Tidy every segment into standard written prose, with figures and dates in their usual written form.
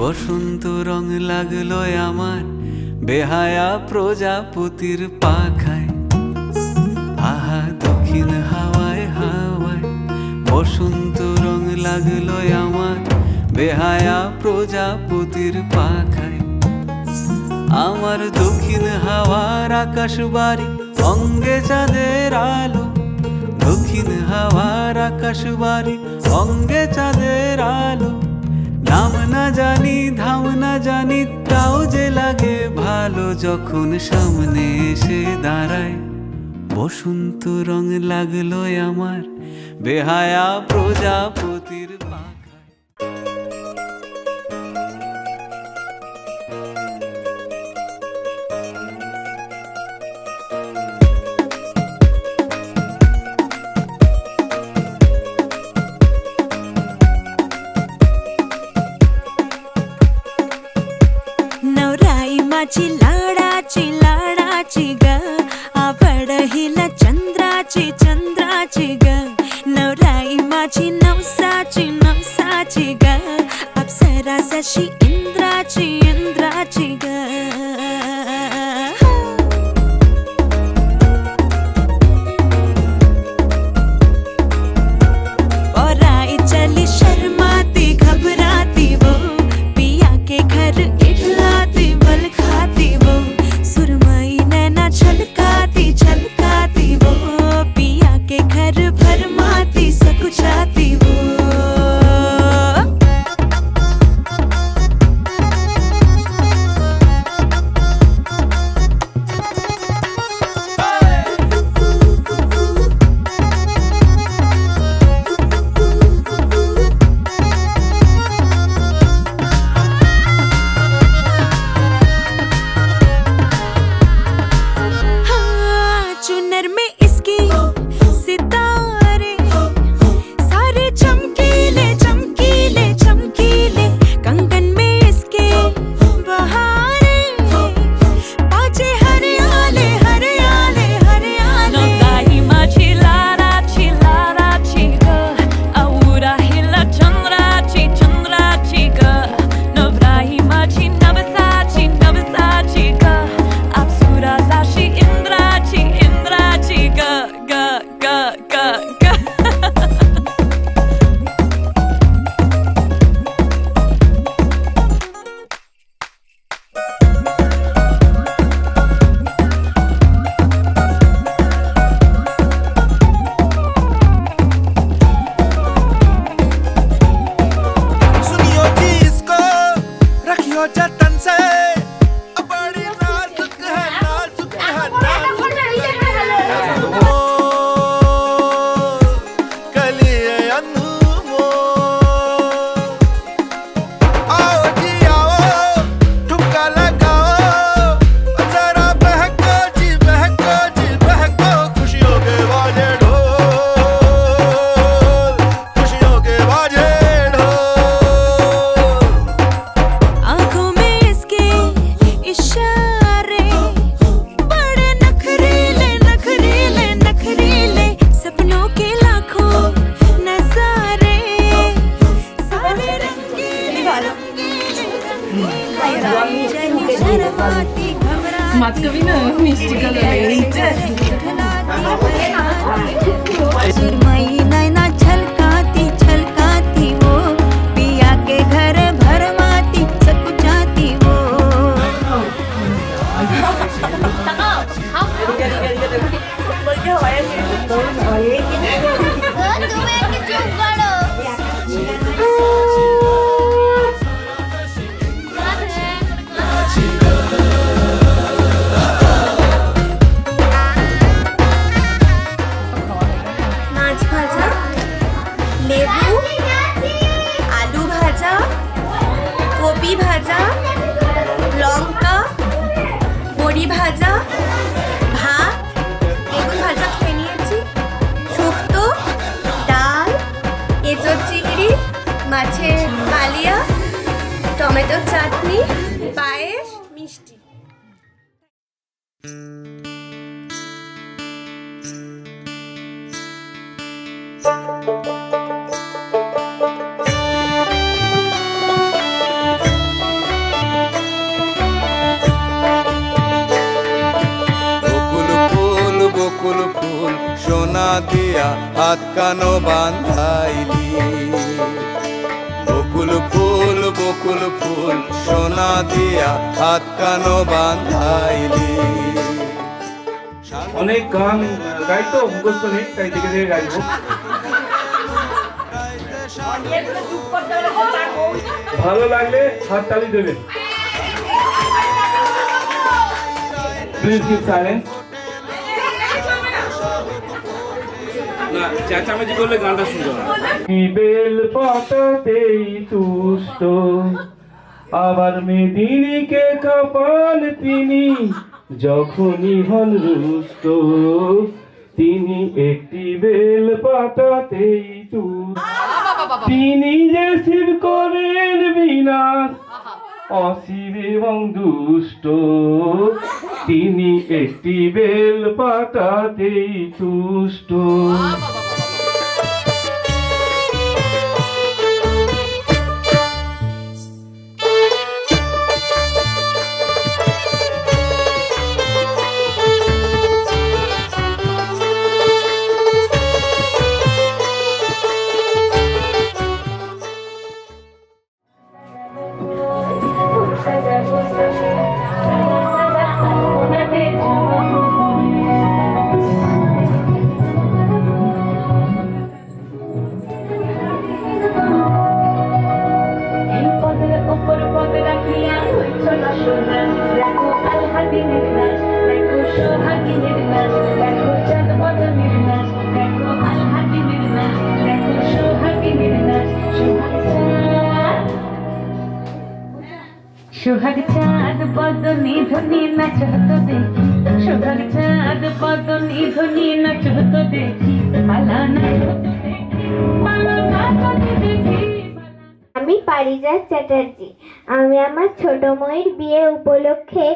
বসন্ত রং লাগলো আমার বেহায়া প্রজাপতির পাখায়। আহা দক্ষিণ হাওয়ায় হাওয়ায় বসন্ত রং লাগলো আমার বেহায়া প্রজাপতির পাখায়। আমার দক্ষিণ হাওয়ার আকাশ বাড়ি অঙ্গে চাঁদের আলো, দক্ষিণ হাওয়ার আকাশ বাড়ি অঙ্গে চাঁদের আলো। নাম না জানি ধাম না জানি তাও যে লাগে ভালো যখন সামনে এসে দাঁড়ায়। বসন্ত রং লাগলো আমার বেহায়া প্রজাপতির পাখায়। माझी लाडाची ग आवड हिला चंद्राची ग नवराई माझी नवसाची ग अप्सरा जशी इंद्राची ग औराई चली शर्माती घबराती वो पिया के घर इठलाती बल खाती वो सुरमई नैना छलकाती वो पिया के घर भरमाती सकुचाती वो মাতকবি না মিষ্টি सुरमई नैना छलकाती वो पिया के घर भरमाती सकुचाती वो ভাজা লঙ্কা বড়ি ভাজা ভাত বেগুন ভাজা খেয়ে নিয়েছি শুক্তো ডাল এঁচোড় চিংড়ি মাছের কালিয়া টমেটোর চাটনি পায়েস মিষ্টি সোনা দিয়া হাত কানো বান্ধাইলি। বকুল ফুল সোনা দিয়া হাত কানো বান্ধাইলি। অনেক গান গাই তো মুখস্থ নেই, তাই দেখে দেখে গাইবো। ভালো লাগলে হাততালি দেবেন। Please keep silence. না চেঁচামেচি করলে গানটা শুনতে হবে। বেল পাতাতেই তুষ্ট, আবার মেদিনীকে কাপান তিনি, যখনই হন রুষ্ট। তিনি একটি বেল পাতাতেই তুষ্ট, তিনি যে শিব করেন বিনাশ, অশিব এবং দুষ্ট। তিনি একটি বেল পাতাতেই তুষ্ট। সোহাগ চাঁদ বদনি ধনি নাচ হতো দেখি, সোহাগ চাঁদ বদনি ধনি নাচ হতো দেখি, পালা নাচ হতো দেখি, পালা নাচ হতো দেখি। আমি পারিজাত চ্যাটার্জি। আমি আমার ছোট মেয়ের বিয়ে উপলক্ষে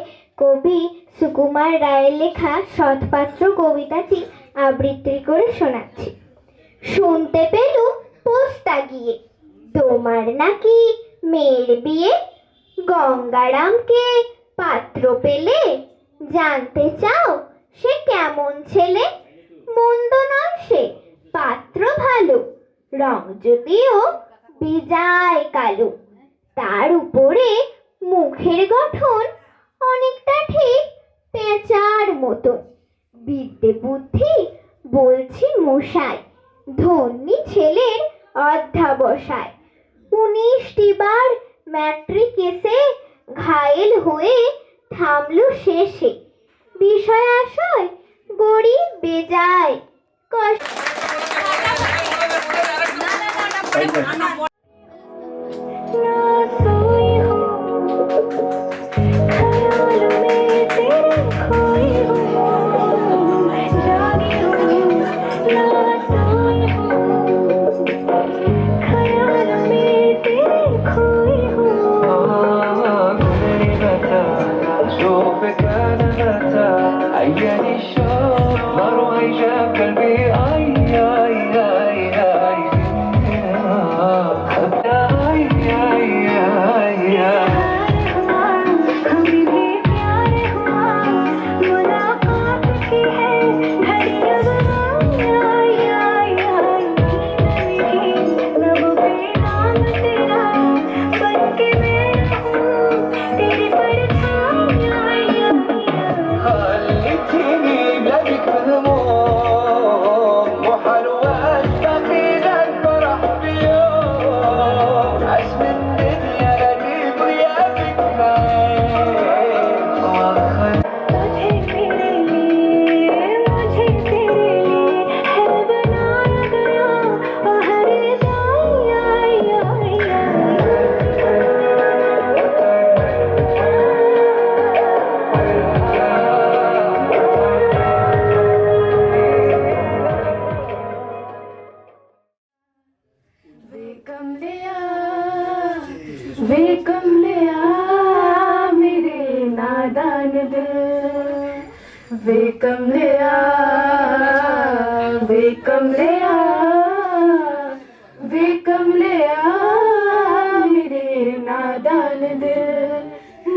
কবি সুকুমার রায়ের লেখা সৎপাত্র কবিতাটি আবৃত্তি করে শোনাচ্ছি। শুনতে পেলুম পোস্তা গিয়ে, তোমার নাকি মেয়ের বিয়ে, গঙ্গারামকে পাত্র পেলে, জানতে চাও সে কেমন ছেলে, মন্দ নয় সে পাত্র ভালো, রং যদিও বেজায় কালো, তার উপরে মুখের গঠন অনেকটা ঠিক পেঁচার মতন, বিদ্যে বুদ্ধি বলছি মশাই, ধন্যী ছেলের অধ্যাবসায়, 19টি বার ম্যাট্রিক এসে ঘায়েল হয়ে থামলো শেষে, বিষয় আশয় গরিব বেজায় কষ্ট। वे कमलिया मेरे नादान दिल, वे कमलिया, वे कमलिया, वे कमलिया मेरे नादान दिल,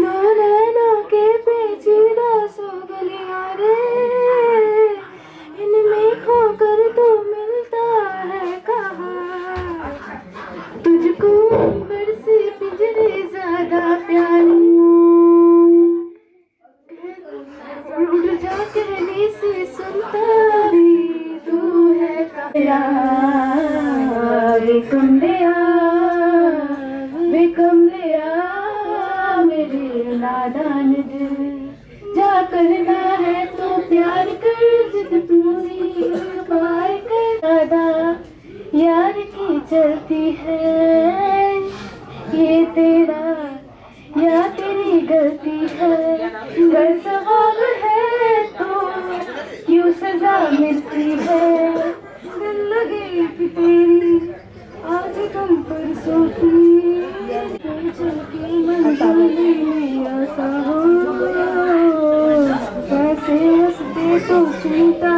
दो नैनों के पेचीदा सो गलियां रे, इनमें खो करना है तो प्यार कर, जिद पूरी पार कर। दादा यार की चलती है, ये तेरा या तेरी गलती है। अगर सवाल है तो यूं सजा मिलती है। दिल लगी कि तेरी आज तुम परसों की, चल के मंजिल में आसा हो। कैसे हंसते तो चिंता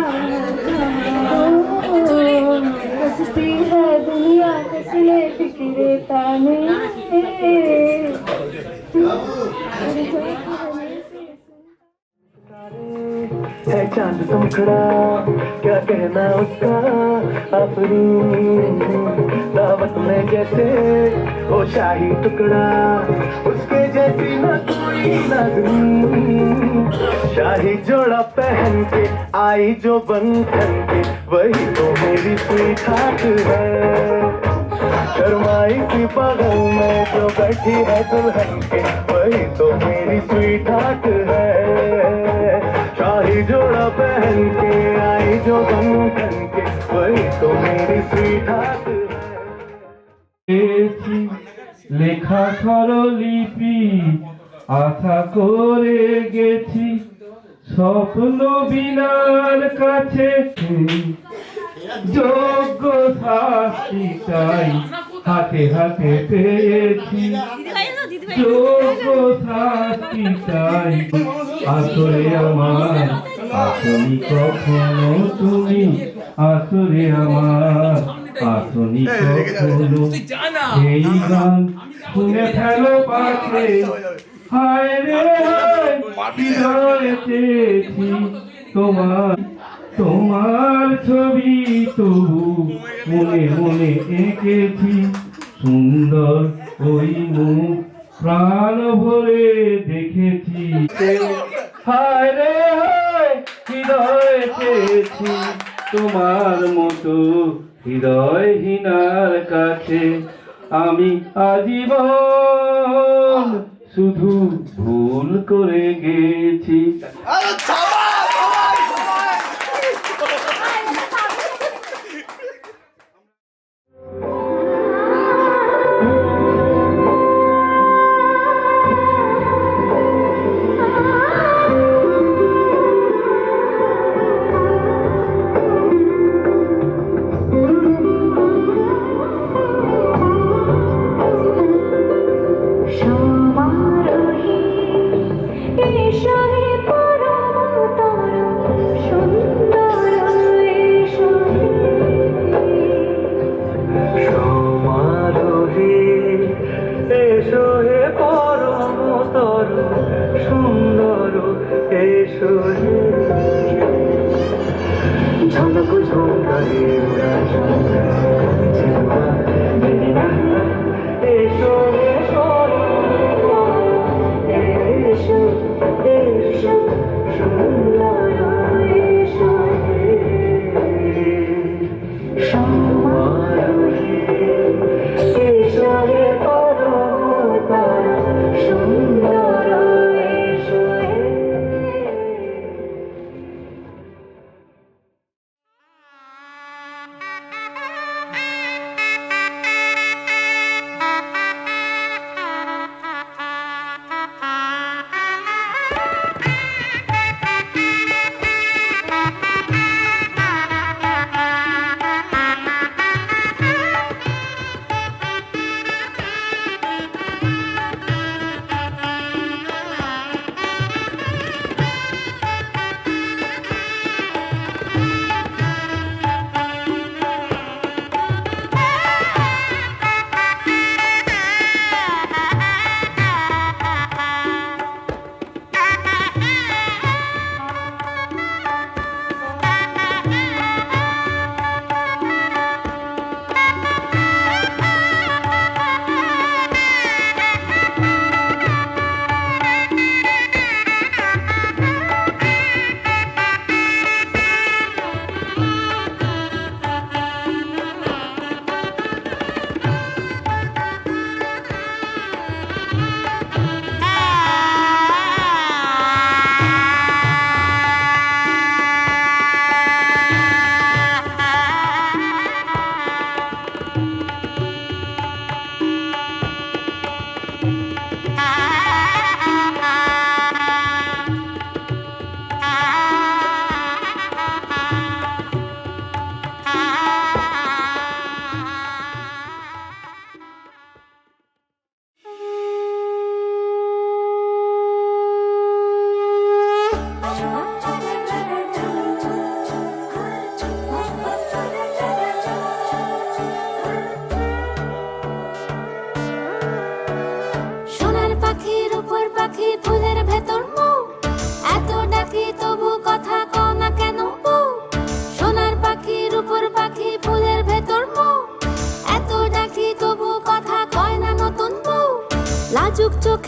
हंसती है दुनिया, कसले फिक्रे ताने। है चांद तुमखड़ा, क्या कहना उसका अपनी दावत में जैसे वो शाही टुकड़ा, उसके जैसी न कोई नाज़नीं। शाही जोड़ा पहन के आई जो बंधन के, वही तो मेरी स्वीट हार्ट है। शर्माई सी बगल में जो बैठी है दुल्हन के, वही तो मेरी स्वीट हार्ट है। शाही जोड़ा पहन के आई जो बंधन के, वही तो मेरी स्वीट हार्ट है। লেখা স্বরলিপি আশা করে গেছি, স্বপ্ন বিনার কাছে যোগ্য শাস্তিটাই হাতে হাতে পেয়েছি। যোগ্য শাস্তিটাই আসলে আমার, আসনি কখনো তুমি, আসলে আমার আসনি কখনো। এই গান শুনে ফেলো পাশে, হায় রে হায় হৃদয়ে চেয়েছি তোমার, তোমার ছবি তবু মনে মনে এঁকেছি। সুন্দর ওই মুখ প্রাণ ভরে দেখেছি। হায় রে হায় হৃদয়ে চেয়েছি তোমার মতো হৃদয়হীনার কাছে। আমি আজীবন শুধু ভুল করে গেছি। ঝলক ঝোঁকারে এসো এসো এসো এসো সুন্দর এসো সমারোহে এসো হে পরমতর সুন্দর এসো।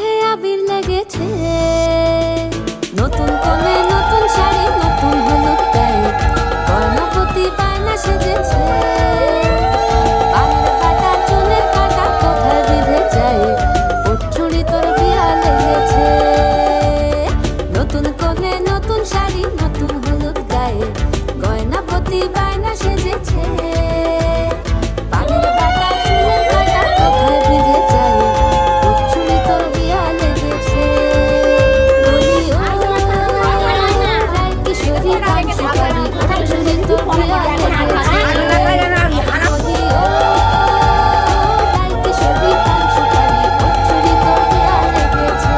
চোখে আবির লেগেছে, নতুন কোণে নতুন শাড়ি নতুন হলুদ গায়ে, গয়নাপতি বায়না সেজেছে, পানের কাটা চুলের কাটা কোথায় বিঁধে যায়, ওর চুড়ি তোর বিয়া লেগেছে, নতুন কোণে নতুন শাড়ি নতুন হলুদ গায়ে, গয়নাপতি বায়না সেজেছে, পানের কাটা চুলের কাটা কোথায় বিঁধে যায়, ওর চুড়ি তোর বিয়া লেগেছে। বলি ও রায় কিশোরী গান শিকারি, ওর চুড়ি তোর বিয়া লেগেছে। বলি ও রায় কিশোরী গান শিকারি, ওর চুড়ি তোর বিয়া লেগেছে।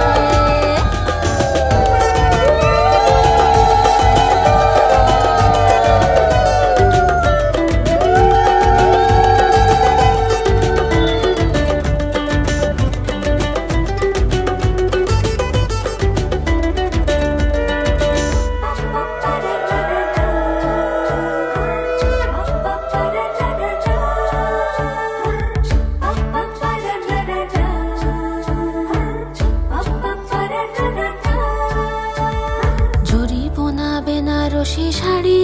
জরি বোনা বেনারসি শাড়ি,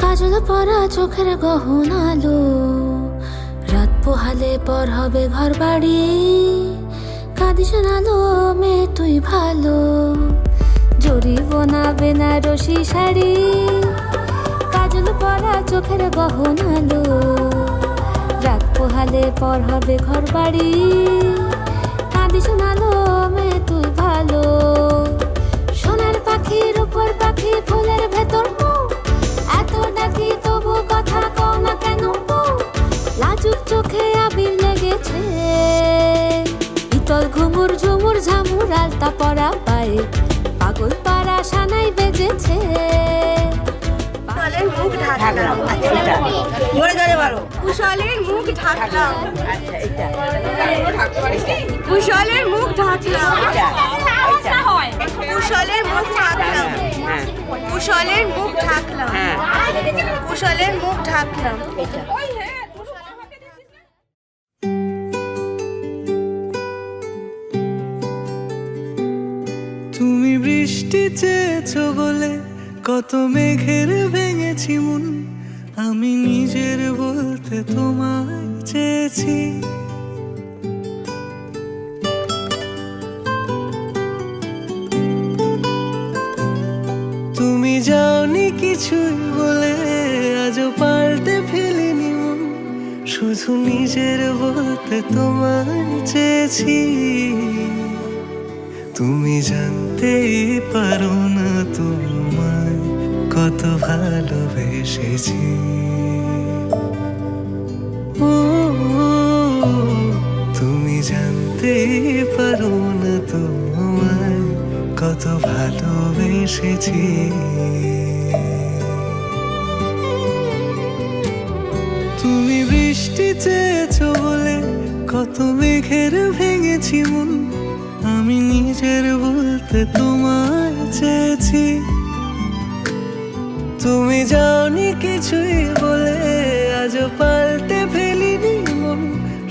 কাজল পরা চোখের গহনালো, রাত পোহালে পর হবে ঘর বাড়ি, কাঁদিস নালো মেয়ে তুই ভালো। জরি বোনা বেনারসি শাড়ি, কাজল পরা চোখের গহনালো, রাত পোহালে পর হবে ঘর বাড়ি, কাঁদিস নালো মেয়ে তুই ভালো। সোনার পাখির উপর পাখি ফুলের ভেতর মুখ, এত ডাকি তবু কথা কও না কেন বউ? লাজুক চোখে আবির লেগেছে, ইতল ঘুমুর ঝুমুর ঝামুর আলতা পরা পায়ে, পাগল পাড়া সানাই বেজেছে। কুশলের মুখ ঢাকলাম, কুশলের মুখ ঢাকলাম, কুশলের মুখ ঢাকলাম, কুশলের মুখ ঢাকলাম, কুশলের মুখ ঢাকলাম, কুশলের মুখ ঢাকলাম। তুমি বৃষ্টি চেয়েছো বলে কত মেঘের ভেঙেছি মন, আমি নিজের বলতে তোমায় চেয়েছি। তুমি যাওনি কিছুই বলে আজও পাল্টে ফেলিনি মন, শুধু নিজের বলতে তোমায় চেয়েছি। তুমি জানতেই পারো না তোমায় কত ভালোবেসেছি। ও তুমি জানতেই পারো না তোমায় কত ভালোবেসেছি। তুমি বৃষ্টি চেয়েছো বলে কত মেঘের ভেঙেছি মন, আমি নিজের বলতে তোমায় চেয়েছি। তুমি যাওনি কিছুই বলে আজও পাল্টে ফেলিনি মন,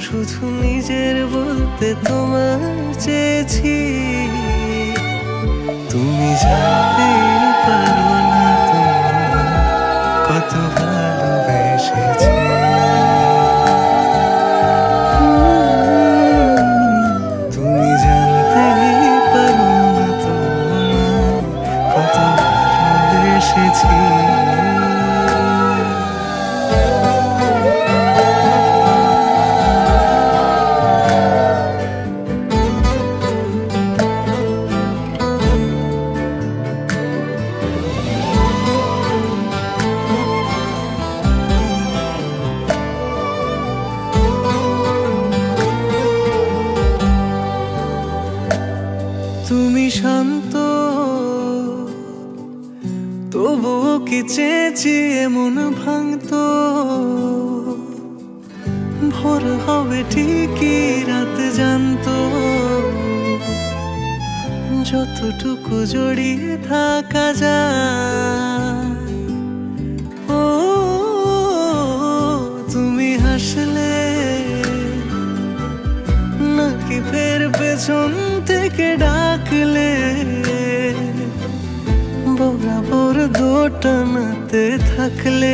শুধু নিজের বলতে তোমায় চেয়েছি। তুমি জানতেই পারো না তোমায় কত ভালোবেসেছি। তুমি জানতেই পারো না তোমায় কত ভালোবেসেছি। তুমি শান্ত তবুও কি চেয়েছি এমন ভাঙতো, ভোর হবে ঠিকই রাত জানতো, যতটুকু জড়িয়ে থাকা যায়। ও তুমি হাসলে নাকি ফের পেছনে পেছন থেকে ডাকলে বরাবর দোটানাতে থাকলে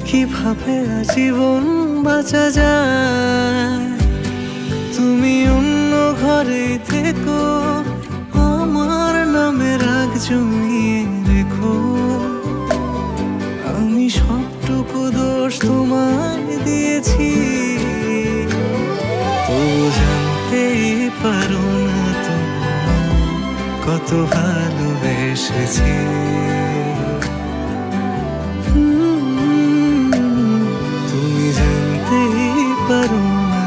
কিভাবে আজীবন বাঁচা যায়। তুমি অন্য ঘরে থেকো, আমার নামে রাগ জমিয়ে রেখো, আমি সবটুকু দোষ তোমায় দিয়েছি। তো জানতেই পারো না কত ভালোবেসেছি। তুমি জানতেই পারো না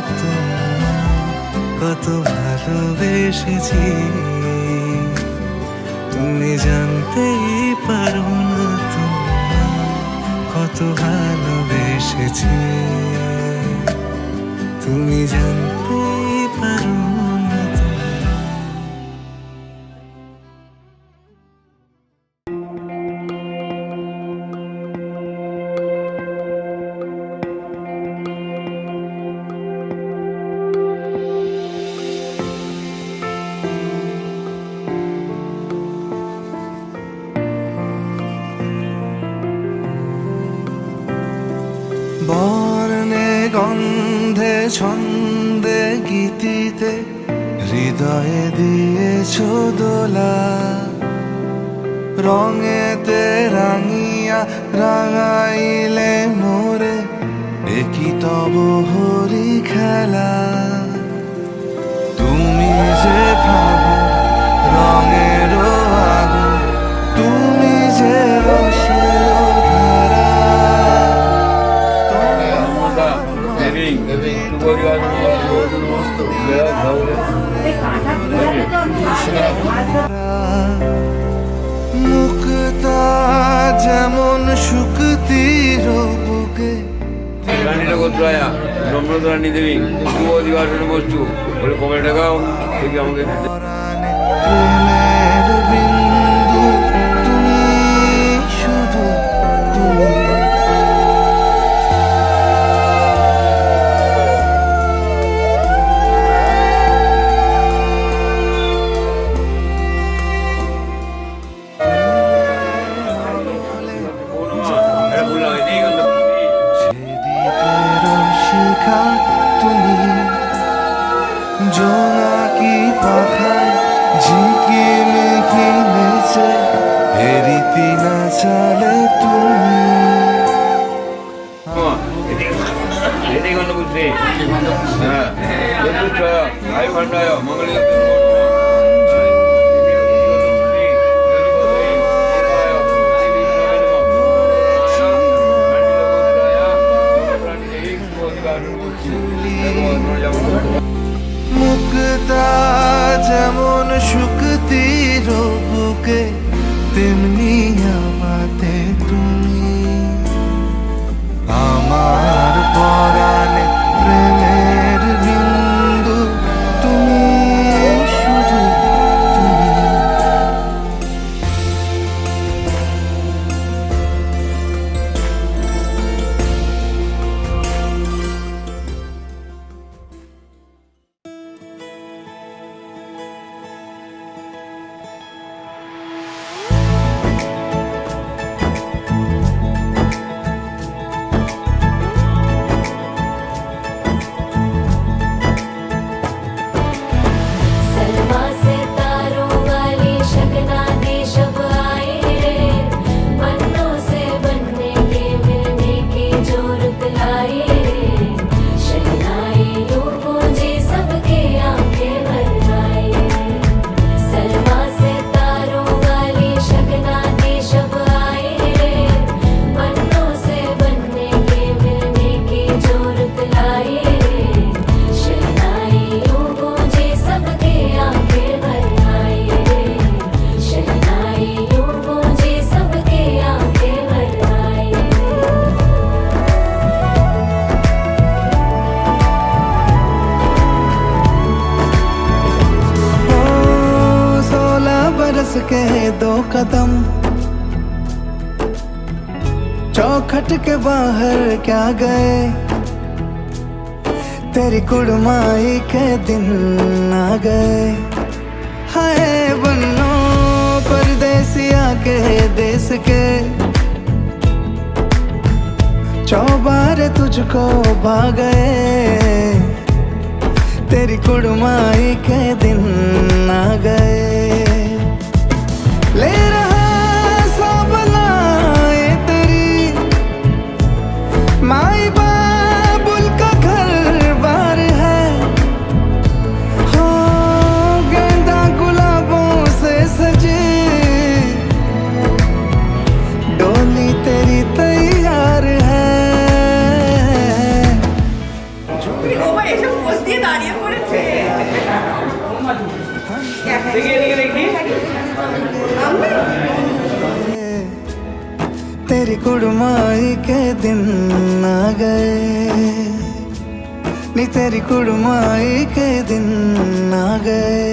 কত ভালোবেসেছি। তুমি জানতেই পারো না কত ভালোবেসেছি। তুমি জানতেই পারো না। বর্ণে গন্ধে ছন্দে গীতিতে হৃদয়ে দিয়েছ দোলা, রঙেতে রাঙিয়া রাঙাইলে মোরে একই তব হরি খেলা। তুমি যে ভাবো রঙের আগুন, তুমি যে রসের ধারা, মুক্তা যেমন শুক্তির বুকে। গানটা করতে হয় নম্রতারানী দেবী শুভ দিবাসন বস্তু বলে কবে টাকাও দেখি আমাকে প্রেমের বিন্দু তুমি, শুধু তুমি। শিখা তুমি, জোনাকি পাখায় ঝিকি মেঘি নেচে হেরিতি না চলে তুমি। মঙ্গল মুক্তা যেমন শুক্তির বুকে, তেমনি আমাতে তুমি। আমার পরাণে প্রেমের বিন্দু তুমি, শুধু তুমি। के दो कदम चौखट के बाहर क्या गए, तेरी कुड़माई के दिन आ गए। हाय बन्नो परदेसिया के देश के, चौबारे तुझको भा गए। तेरी कुड़माई के दिन आ गए। ले रहा सब लाए तेरी माई बाबुल का घर बार है। हो गेंदा गुलाबों से सजी डोली तेरी तैयार है। तेरी कुड़माई के दिन आ गए नी, तेरी कुड़माई के दिन आ गए।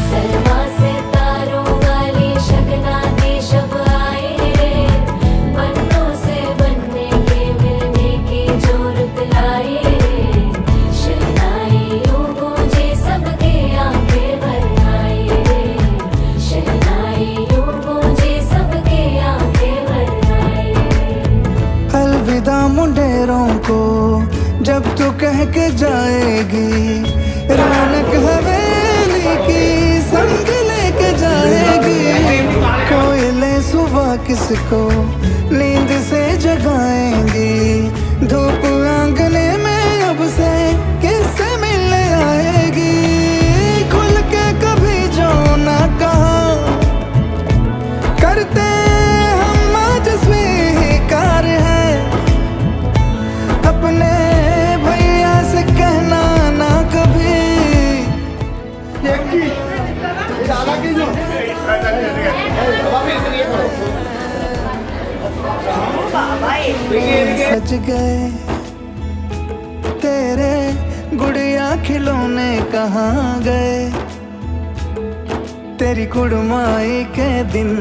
सलमा से तारों वाली शगना दे शब आए रे, बन्नों से बनने के मिलने की जोरत लाए रे। शहनाइयों गूंजे सबके आंखें भर आए रे, शहनाइयों गूंजे सबके आंखें भर आए रे। अलविदा मुंडेरों को जब तू कह के जाएगी, रौनक हवेली की संग लेके जाएगी। कोयले सुबह किसको नींद से जगाएंगी, धूप आंगने में अब से किससे मिलने आएगी। खुल के कभी जो ना कहा करते हम आज स्वीकार है। अपने भैया से कहना ना कभी। सज गए तेरे गुड़िया खिलौने कहाँ गए। तेरी कुड़माई के दिन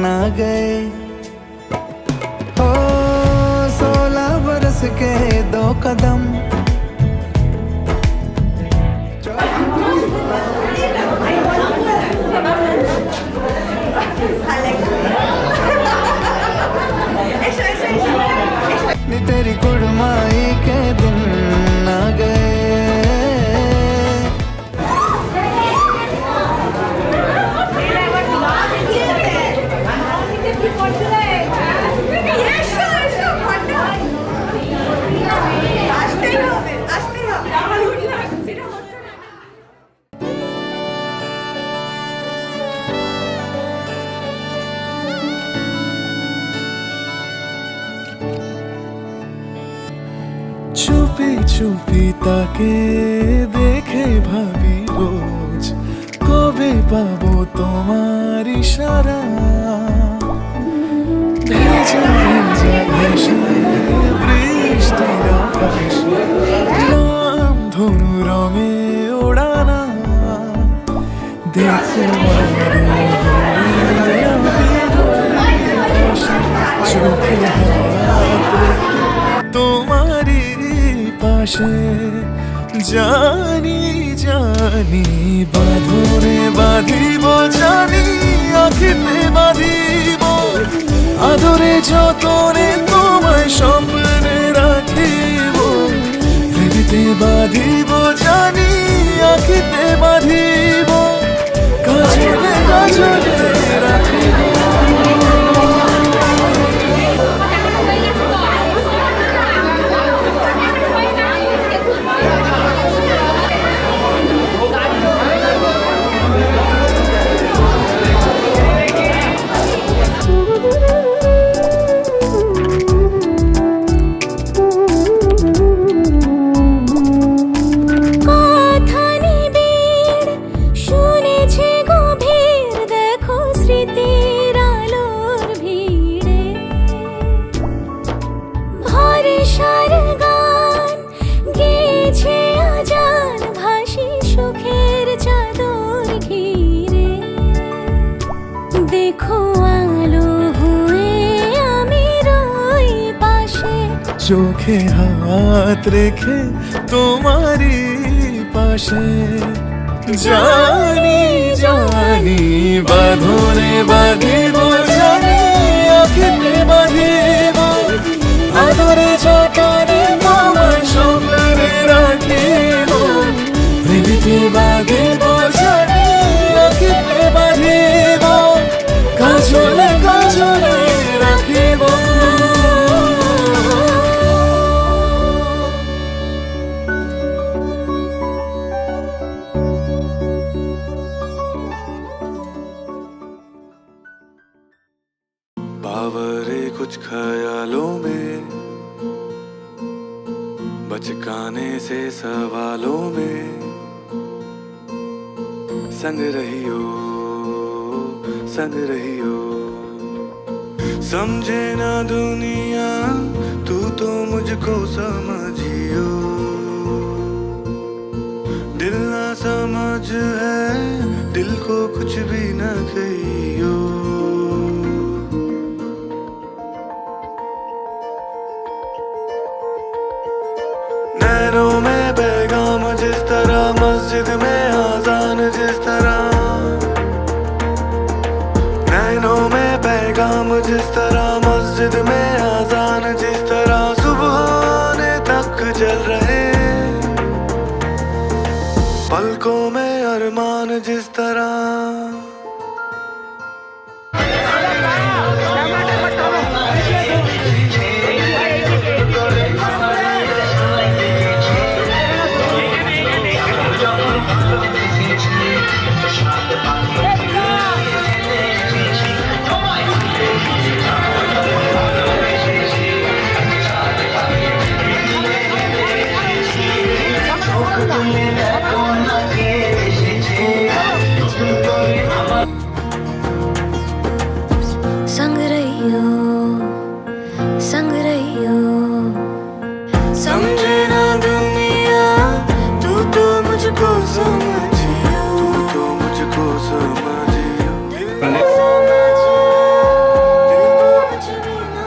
आ गए। ओ 16 बरस के 2 कदम। नी तेरी कुड़माई के दिन आ गए। চুপি চুপি তাকে দেখে ভাবি রোজ, কবে পাবো তোমার ইশারা। ভেজা ভেজা ভাষায় বৃষ্টির আভাসে রাম ধনু রঙে ওড়ানা। দেখতে চোখে তোমারি পাশে জানি জানি বাঁধরে বাঁধিব, জানি আখিতে বাঁধিব। আদরে যতনে তোমায় স্বপ্নে রাখিব, প্রেমেতে বাঁধিব, জানি আখিতে বাঁধিব। কাজলে কাজলে রাখিব। কথা নিবিড় শুনেছে গভীর, দেখো বুকে হাত রেখে তোমারই পাশে জানি জানি বাঁধনে বাঁধিব জানি আঁখিতে বাঁধিব আদরে যতনে তোমার স্বপ্নে রাখিব প্রেমেতে বাঁধিব জানি আঁখিতে বাঁধিব কাজলে কাজলে রাখিব बावरे कुछ ख्यालों में बचकाने से सवालों में संग रहियो समझे ना दुनिया तू तो मुझको समझियो दिल ना समझ है दिल को कुछ भी न कहियो नैनों में पैगाम जिस तरह मस्जिद में आजान जिस तरह नैनों में पैगाम जिस तरह मस्जिद में आजान जिस तरह सुबह आने तक जल रहे पलकों में अरमान जिस तरह संग रहियो समझे ना दुनिया तू तो मुझको समझियो दिल को समझियो दिल को कुछ भी ना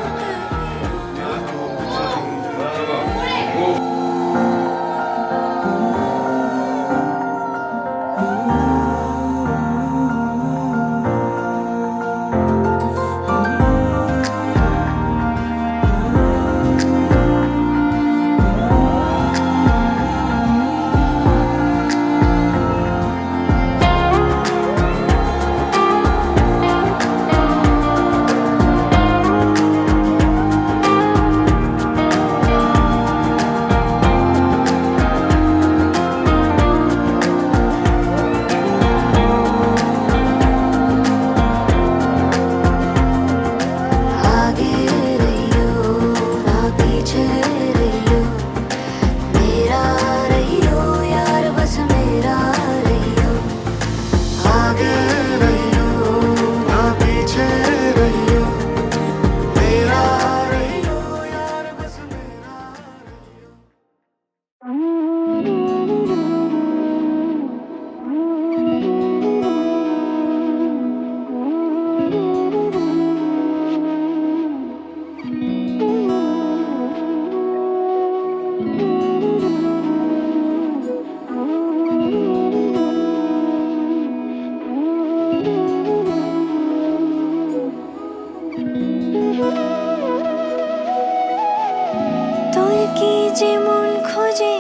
যেমন খোঁজে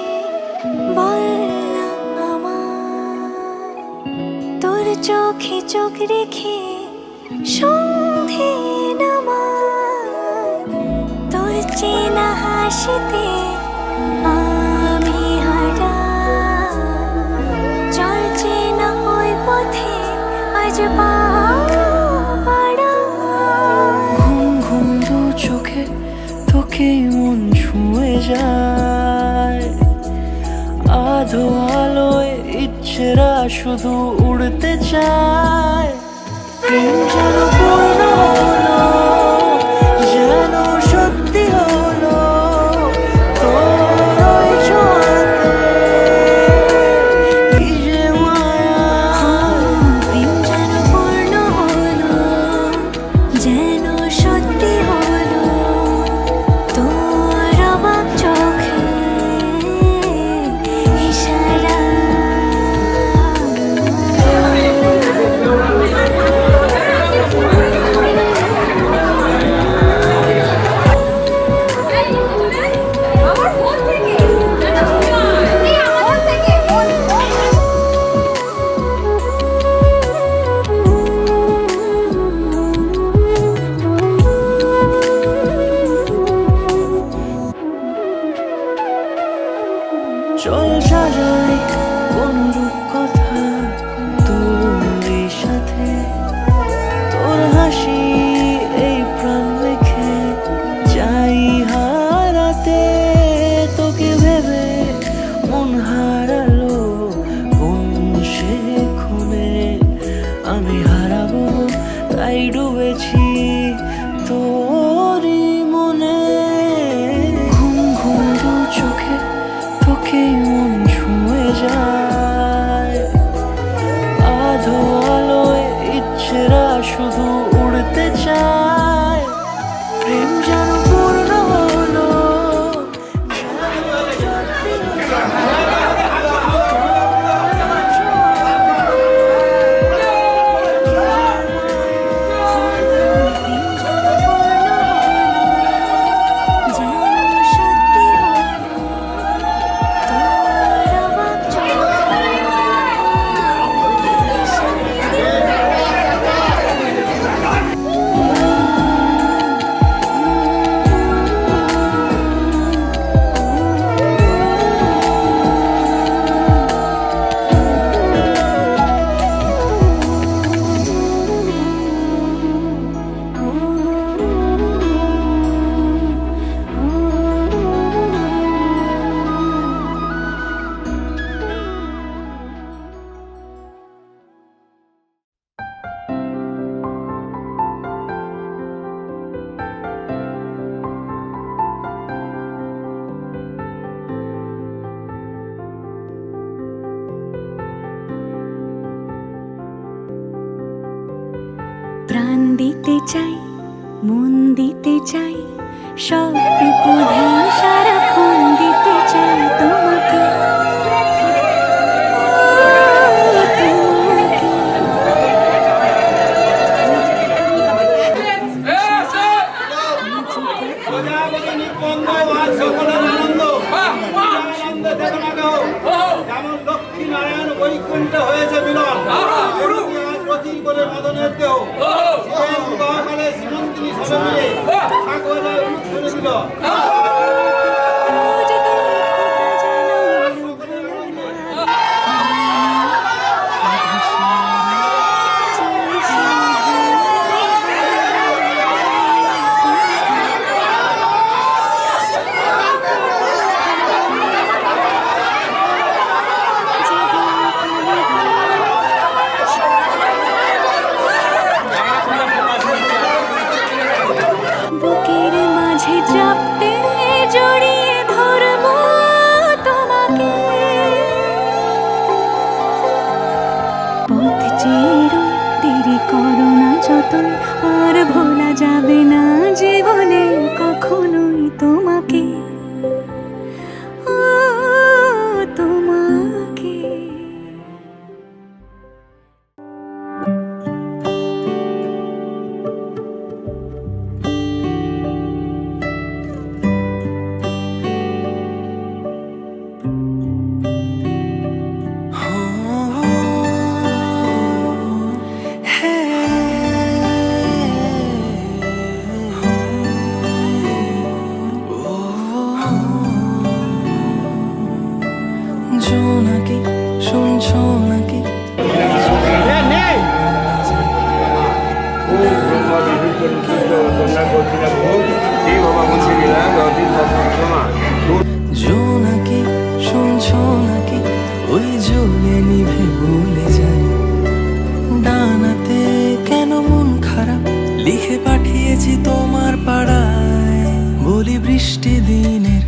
বল না আমার তোর চোখে চোখ রেখে সন্ধে নামার তোর চেনা হাসিতে আমি হারা চলছে না ওই পথে আজ পাড়া ঘুম ঘুম দু চোখে তোকে মন ছুঁয়ে যায় আধো আলোয় ইচ্ছেরা শুধু উড়তে চায় প্রেম যেন পূর্ণ হলো যেন সত্যি হলো তোর ওই ছোঁয়াতে কি যে মায়া প্রেম যেন পূর্ণ হলো যেন সত্যি হলো তোর অবাক দিতে চাই, মন দিতে চাই, সবটুকু ধ্যান সারাক্ষণ দিতে চাই তোমাকে। বৈকুণ্ঠ হয়েছে মিলন, প্রতি করে মদনের দেহ বিবাহকালে শ্রীমন্ত্রী সবে মিলে ঠাকুরের অনুষ্ঠানে দিল। বুকের মাঝে চাপতে জড়িয়ে ধরবো তোমাকে, পথ চেরো দেরি করো না যতই, আর ভোলা যাবে না জীবনে কখনোই তোমাকে, ও তোমাকে। জোনাকি শুনছো নাকি? জোনাকি শুনছো নাকি? ওই জ্বলে নিভে ভুলে যায়, ডানাতে কেন মন খারাপ লিখে পাঠিয়েছি তোমার পাড়ায়। বলি বৃষ্টি দিনের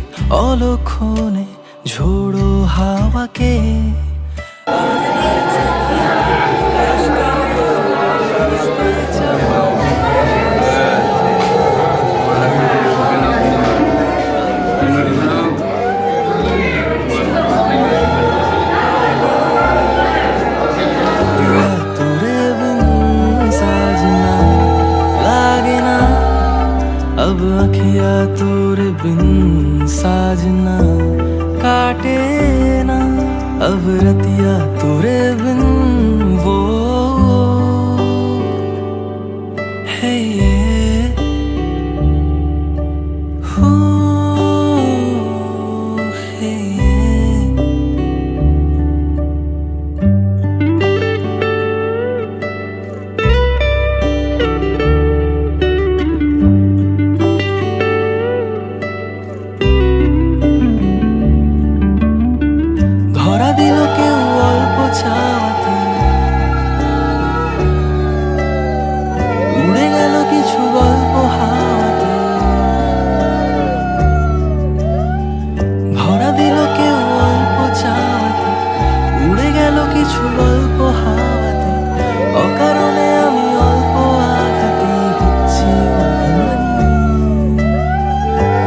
অলক্ষণে ঝোড়ো হাওয়াকে, তোরে বিন সাजना लागे ना, अब अखिया तोरे बिन साजना काटे ना, अब रतिया तोरे बिन वो है ये हो है ये। ধরা দিল কেউ অল্প চাওয়াতে, উড়ে গেল কিছু গল্প হাওয়াতে। ধরা দিল কেউ অল্প চাওয়াতে, উড়ে গেল কিছু গল্প হাওয়াতে। অকারণে আমি অল্প আঘাতে হচ্ছি অভিমানী,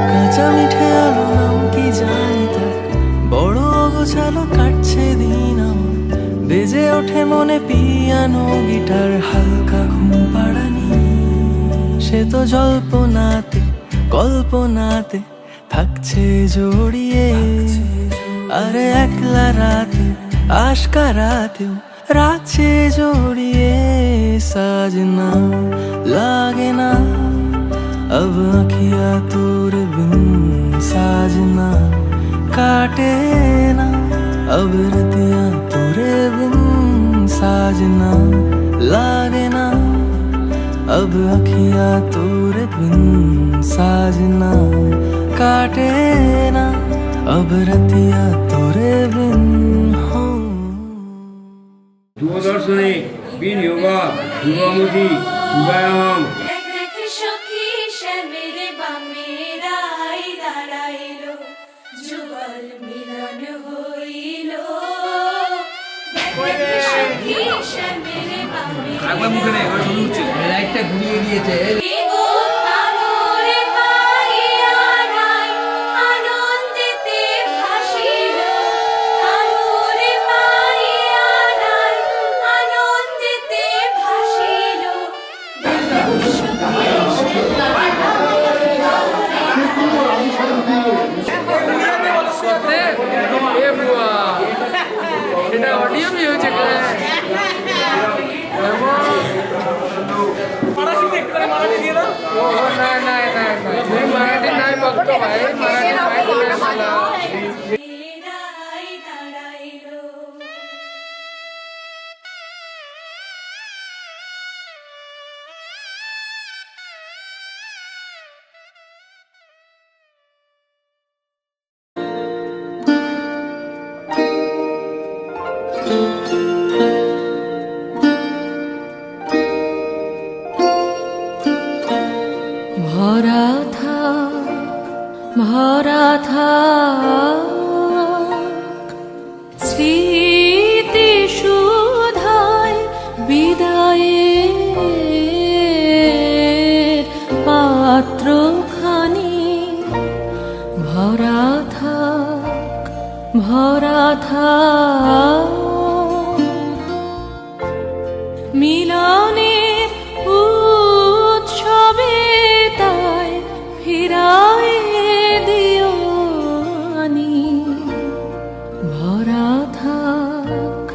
কাঁচা মিঠে আলো নাম কি জানি তার, বড় অগোছালো কাটছে দিন আমার। বেজে ওঠে মনে পিয়ানো গিটার, হালকা ঘুম পাড়ানি। সে তো জল্পনাতে কল্পনাতে থাকছে জড়িয়ে, আরে একলা রাতে আশকা রাতেও রাখছে জড়িয়ে। সাजना लागे ना, अब अखिया तोरे बिन साजना काटे ना, अब रतिया तोरे बिन साजना लागे ना, अब अखिया तोरे बिन साजना काटे ना, अब रतिया तोरे बिन हो। দূরদর্শনে বিনিয়োগা শুভমুখী শুভায়াম। সখী শ্যামের বামেরাই দাঁড়াইলো, যুগল মিলন হইল। সখী শ্যামের একবার মুখে নেই এবার শুরু হচ্ছে লাইটটা ঘুরিয়ে দিয়েছে এটা অডিও কি হয়েছে মারাঠি দিয়ে দাও না না না তুমি মারাঠি নাই বলতো ভাই মারাঠি ভাই ভরা থাক স্মৃতি সুধায় বিদায়ের পাত্রখানি ভরা থাক মিলনের উৎসবে তাই ফিরায় দিও আনি ভরা থাক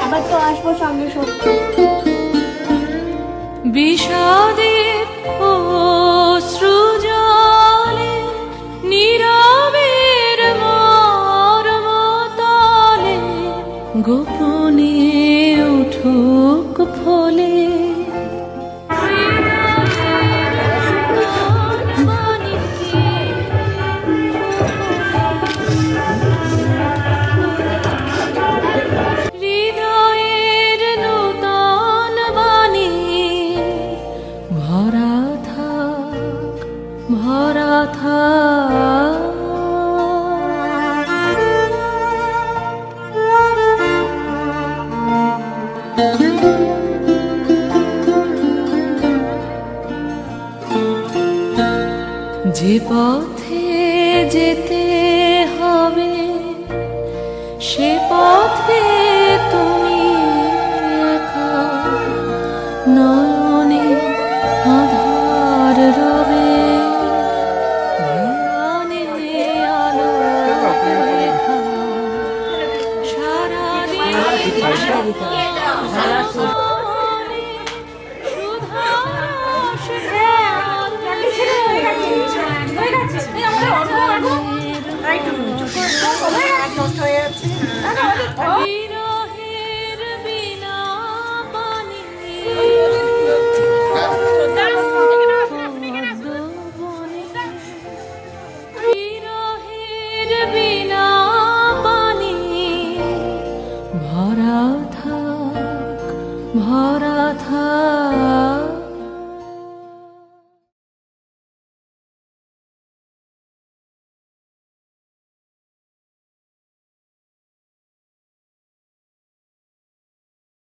আবার তো আসবো সঙ্গে সঙ্গে বিষাদের অশ্রু জলে নীরবের মর্মতলে গোপনে উঠুক ফলে হৃদয়ের নূতন বাণী ভরা থাক যে পথে যেতে হবে সে পথে তুমি একা নয়নে আধার রবে ধ্যানে আলো লেখা সারাদিন বিরহের বিনা পানি বিরহের বিনা